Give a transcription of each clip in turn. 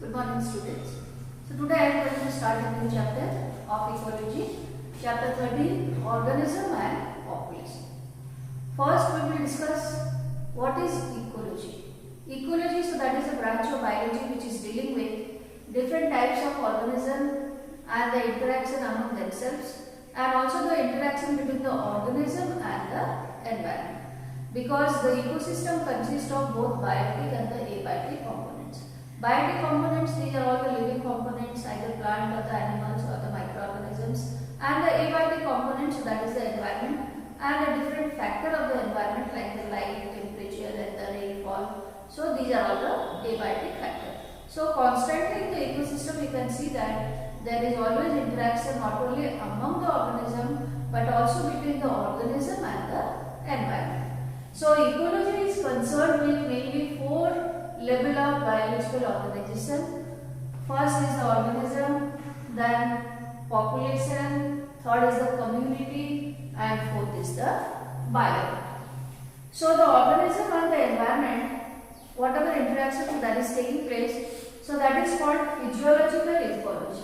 Good morning, students. So today I am going to start a new chapter of ecology, chapter 13, organism and population. First we will discuss what is ecology. Ecology, so that is a branch of biology which is dealing with different types of organism and the interaction among themselves, and also the interaction between the organism and the environment, because the ecosystem consists of both biotic and the abiotic components. Biotic components, these are all the living components, either plant or the animals or the microorganisms, and the abiotic components, so that is the environment and a different factor of the environment like the light, temperature and the rainfall. So these are all the abiotic factors. So constantly in the ecosystem you can see that there is always interaction not only among the organism but also between the organism and the environment. So ecology is concerned with mainly four level of biological organization. First is the organism, then population, third is the community, and fourth is the biome. So the organism and the environment, whatever interaction that is taking place, so that is called physiological ecology,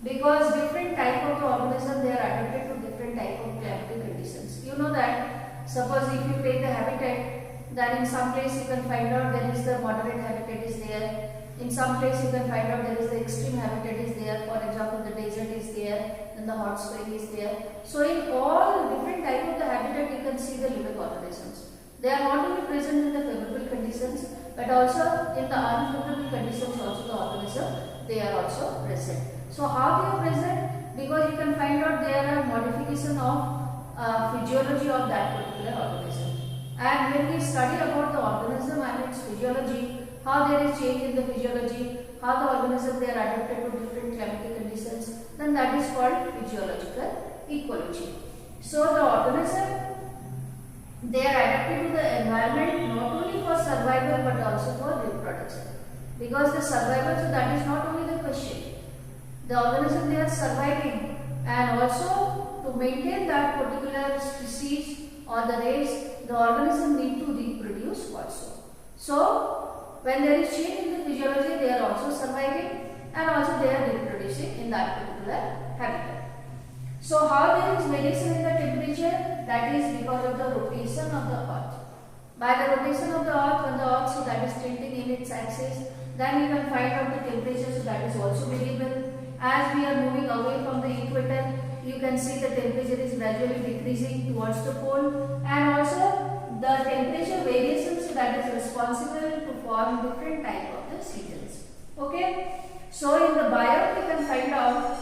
because different type of the organism, they are adapted to different type of climatic conditions. You know that suppose if you take the habitat, then in some place you can find out there is the moderate habitat is there, in some place you can find out there is the extreme habitat is there. For example, the desert is there, then the hot spring is there. So in all different type of the habitat you can see the living organisms. They are not only present in the favorable conditions but also in the unfavorable conditions also the organism, they are also present. So how they are present? Because you can find out there are modification of physiology of that particular organism. And when we study about the organism and its physiology, how there is change in the physiology, how the organism they are adapted to different climatic conditions, then that is called physiological ecology. So the organism, they are adapted to the environment not only for survival but also for reproduction. Because the survival, so that is not only the question. The organism, they are surviving, and also to maintain that particular species or the race, the organism need to reproduce also. So when there is change in the physiology, they are also surviving and also they are reproducing in that particular habitat. So how there is variation in the temperature? That is because of the rotation of the earth. By the rotation of the earth, when the earth, so that is tilting in its axis, then you can find out the temperature, so that is also variable. As we are moving away from the equator, you can see the temperature is gradually decreasing towards the pole, and also the temperature variations, so that is responsible to form different type of the seasons. Okay. So in the biome we can find out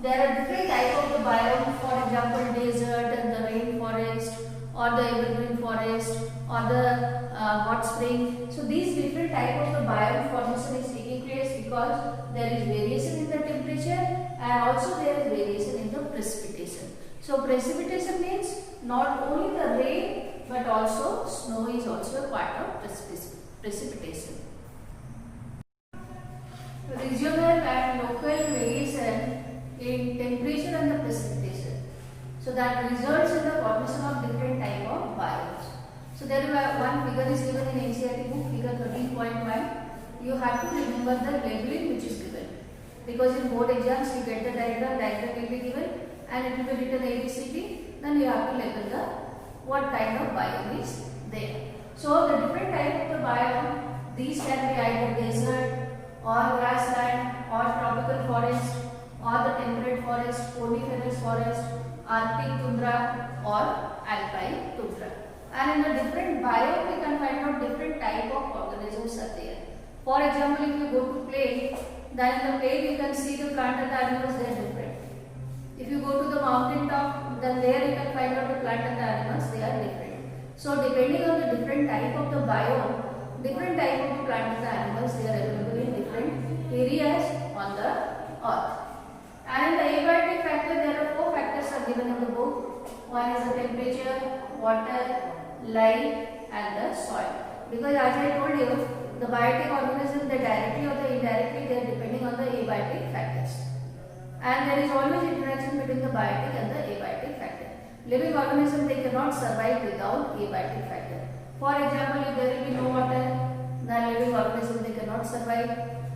there are different type of the biome, for example desert and the rainforest, or the evergreen forest, or the hot spring. So these different type of the biome formation is taking place because there is variation in the temperature and also there is variation in the precipitation. So precipitation means not only the rain but also snow is also a part of precipitation. Regional and local variation in temperature and the precipitation, so that results in the formation of different type of biomes. So there is one figure is given in NCERT book, figure 13.1. You have to remember the labeling which is given, because in board exams you get the diagram will be given and it will be written ABCD, then you have to label the what kind of biome is there. So the different type of the biome, these can be either desert or grassland or tropical forest or the temperate forest, coniferous forest, Arctic tundra or alpine tundra. And in the different biome we can find out different type of organisms are there. For example, if you go to plain, then in the plain you can see the plant and the animals, they are different. If you go to the mountain top, then there you can find out the plant and the animals, they are different. So depending on the different type of the biome, different type of the plant and the animals, they are available in different areas on the earth. And in the abiotic factor, there are four factors are given in the book. One is the temperature, water, light and the soil. Because as I told you, the biotic organism, they directly or the indirectly, they are depending on the abiotic factors. And there is always interaction between the biotic and the abiotic factor. Living organism, they cannot survive without abiotic factor. For example, if there will be no water, then living organism they cannot cannot survive.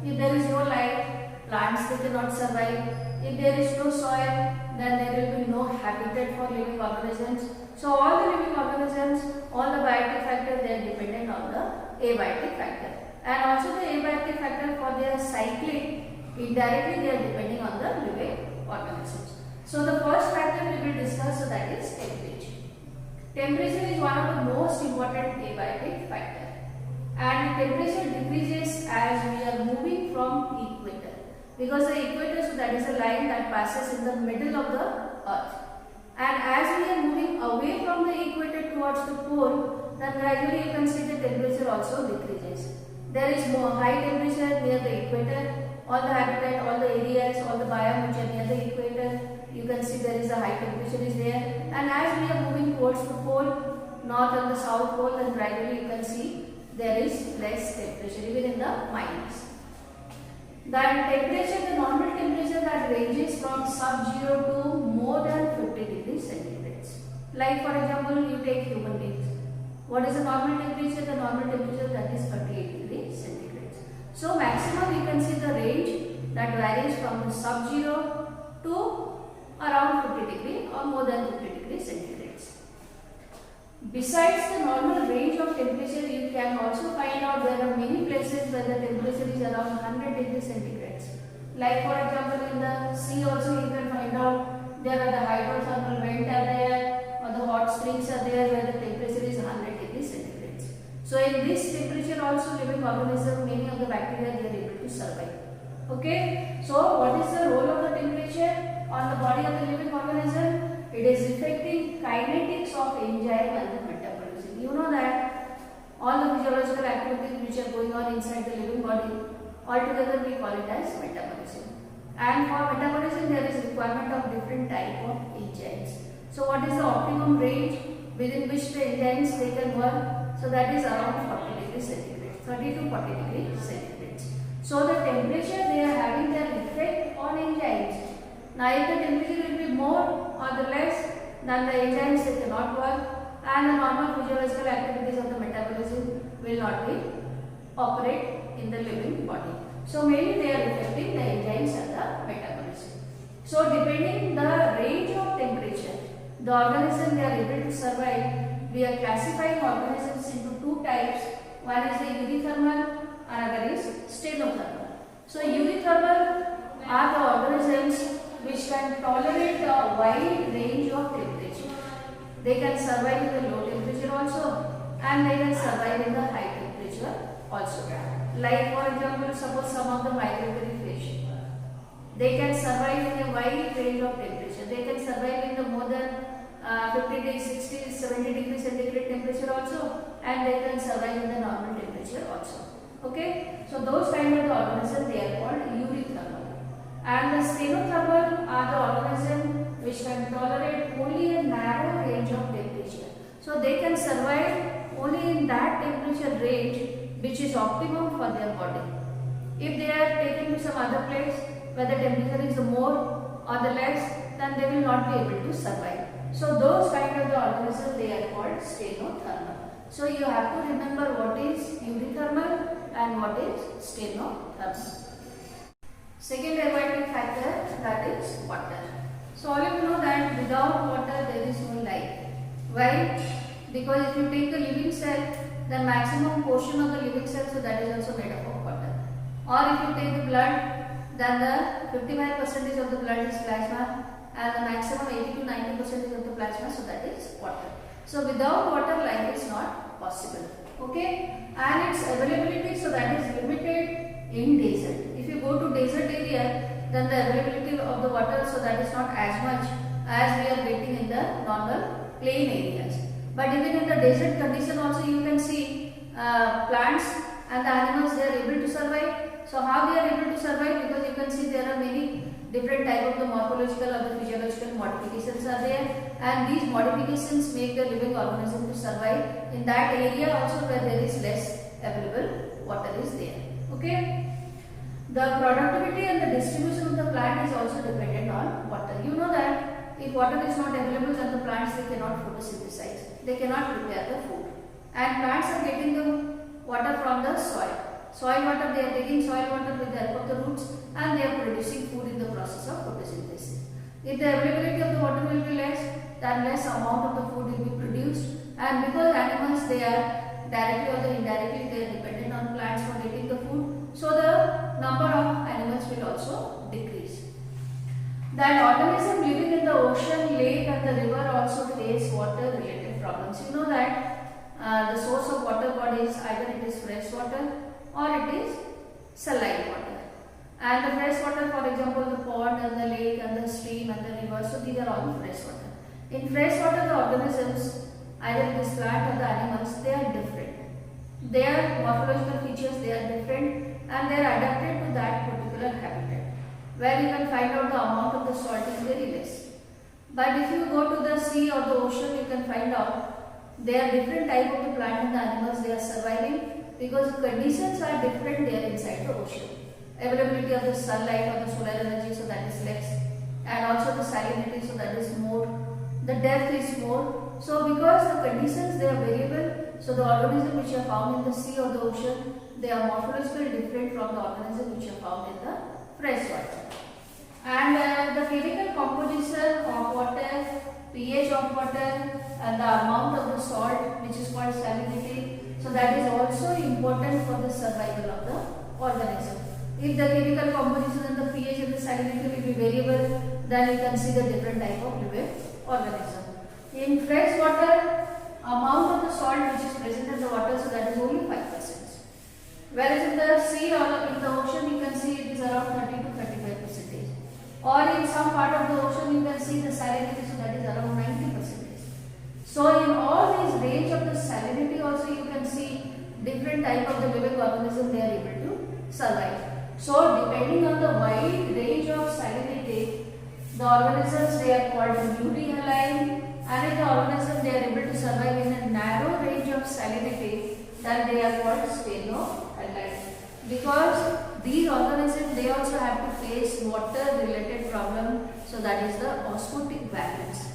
If there is no light, plants they cannot survive. If there is no soil, then there will be no habitat for living organisms. So all the living organisms, all the biotic factors, they are dependent on the abiotic factor. And also the abiotic factor for their cycling, indirectly they are depending on the living organisms. So the first factor we will discuss, so that is temperature. Temperature is one of the most important abiotic factor. And temperature decreases as we are moving from equator. Because the equator, so that is a line that passes in the middle of the earth. And as we are moving away from the equator towards the pole, then gradually you can see the temperature also decreases. There is more high temperature near the equator. All the habitat, all the areas, all the biome which are near the equator, you can see there is a high temperature is there. And as we are moving towards the pole, north and the south pole, then gradually you can see there is less temperature, even in the minus. That temperature, the normal temperature that ranges from sub-zero to more than 50 degrees centigrade. Like for example, you take human beings. What is the normal temperature? The normal temperature that is 38 degrees centigrade. So maximum you can see the range that varies from sub-zero to around 50 degree or more than 50 degrees centigrade. Besides the normal range of temperature, you can also find out there are many places where the temperature is around 100 degrees centigrade. Like for example, in the sea also you can find out there are the hydrothermal vent are there, or the hot springs are there where the temperature is 100 degrees centigrade. So in this temperature also living organism, many of the bacteria they are able to survive. Okay. So what is the role of the temperature on the body of the living organism? It is affecting kinetics of enzyme and the metabolism. You know that all the physiological activities which are going on inside the living body, altogether we call it as metabolism. And for metabolism there is requirement of different type of enzymes. So what is the optimum range within which the enzymes they can work? So that is around 40 degrees centigrade, 30 to 40 degrees centigrade. So the temperature they are having their effect on enzymes. Now if the temperature will be more or the less, then the enzymes they cannot work and the normal physiological activities of the metabolism will not be operate in the living body. So mainly they are affecting the enzymes and the metabolism. So depending the range of temperature, the organism they are able to survive. We are classifying organisms into two types. One is the euthermal, another is stenothermal. So euthermal are the organisms which can tolerate a wide range of temperature. They can survive in the low temperature also and they can survive in the high temperature also. Like for example, suppose some of the migratory fish, they can survive in a wide range of temperature. They can survive in the more than 50 degrees, 60, 70 degrees centigrade temperature also, and they can survive in the normal temperature also. Okay, so those kind of the organisms they are called euthermal. And the stenothermal are the organisms which can tolerate only a narrow range of temperature. So they can survive only in that temperature range which is optimum for their body. If they are taken to some other place where the temperature is more or the less, then they will not be able to survive. So those kind of the organisms they are called stenothermal. So you have to remember what is euthermal and what is stenothermal. Second abiotic factor, that is water. So all of you know that without water there is no life. Why? Because if you take the living cell, the maximum portion of the living cell, so that is also made up of water. Or if you take the blood, then the 55% of the blood is plasma and the maximum 80 to 90% of the plasma, so that is water. So without water life is not possible. Okay, and its availability, so that is limited in desert. If you go to desert area, then the availability of the water, so that is not as much as we are getting in the normal plain areas. But even in the desert condition also you can see plants and the animals they are able to survive. So how they are able to survive? Because you can see there are many different type of the morphological or the physiological modifications are there, and these modifications make the living organism to survive in that area also where there is less available water is there. Okay. The productivity and the distribution of the plant is also dependent on water. You know that if water is not available, then the plants they cannot photosynthesize. They cannot prepare the food. And plants are getting the water from the soil. Soil water, they are taking soil water with the help of the roots and they are producing food in the process of photosynthesis. If the availability of the water will be less, then less amount of the food will be produced, and because animals, they are directly or indirectly they are dependent on plants for getting the food, so the number of animals will also decrease. That organism living in the ocean, lake and the river also face water related problems. You know that the source of water bodies, either it is fresh water or it is saline water. And the fresh water, for example, the pond and the lake and the stream and the river, so these are all fresh water. In fresh water, the organisms, either it is plant or the animals, they are different. Their morphological features, they are different and they are adapted to that particular habitat, where you can find out the amount of the salt is very less. But if you go to the sea or the ocean, you can find out there are different type of the plant and the animals they are surviving, because the conditions are different there inside the ocean. Availability of the sunlight or the solar energy, so that is less, and also the salinity, so that is more, the depth is more. So because the conditions they are variable, so the organisms which are found in the sea or the ocean, they are morphologically different from the organisms which are found in the fresh water. And the chemical composition of water, pH of water and the amount of the salt, which is called salinity, so that is also important for the survival of the organism. If the chemical composition and the pH and the salinity will be variable, then you can see the different type of living organism. In fresh water, amount of the salt which is present in the water, so that is only 5%. Whereas in the sea or in the ocean, you can see it is around 30 to 35%. Or in some part of the ocean, you can see the salinity, so that is around 90%. So in all these range of the salinity also, you can see different type of the living organism they are able to survive. So depending on the wide range of salinity, the organisms they are called euryhaline, and if the organism they are able to survive in a narrow range of salinity, then they are called sphenohalite. Because these organisms they also have to face water related problem, so that is the osmotic balance.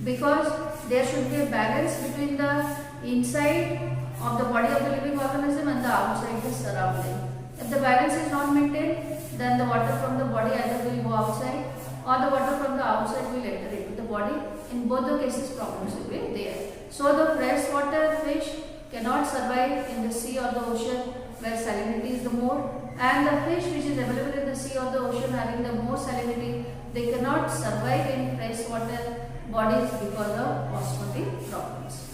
Because there should be a balance between the inside of the body of the living organism and the outside the surrounding. If the balance is not maintained, then the water from the body either will go outside or the water from the outside will enter into the body. In both the cases, problems will be there. So the freshwater fish cannot survive in the sea or the ocean where salinity is the more, and the fish which is available in the sea or the ocean having the more salinity, they cannot survive in freshwater bodies because of osmotic problems.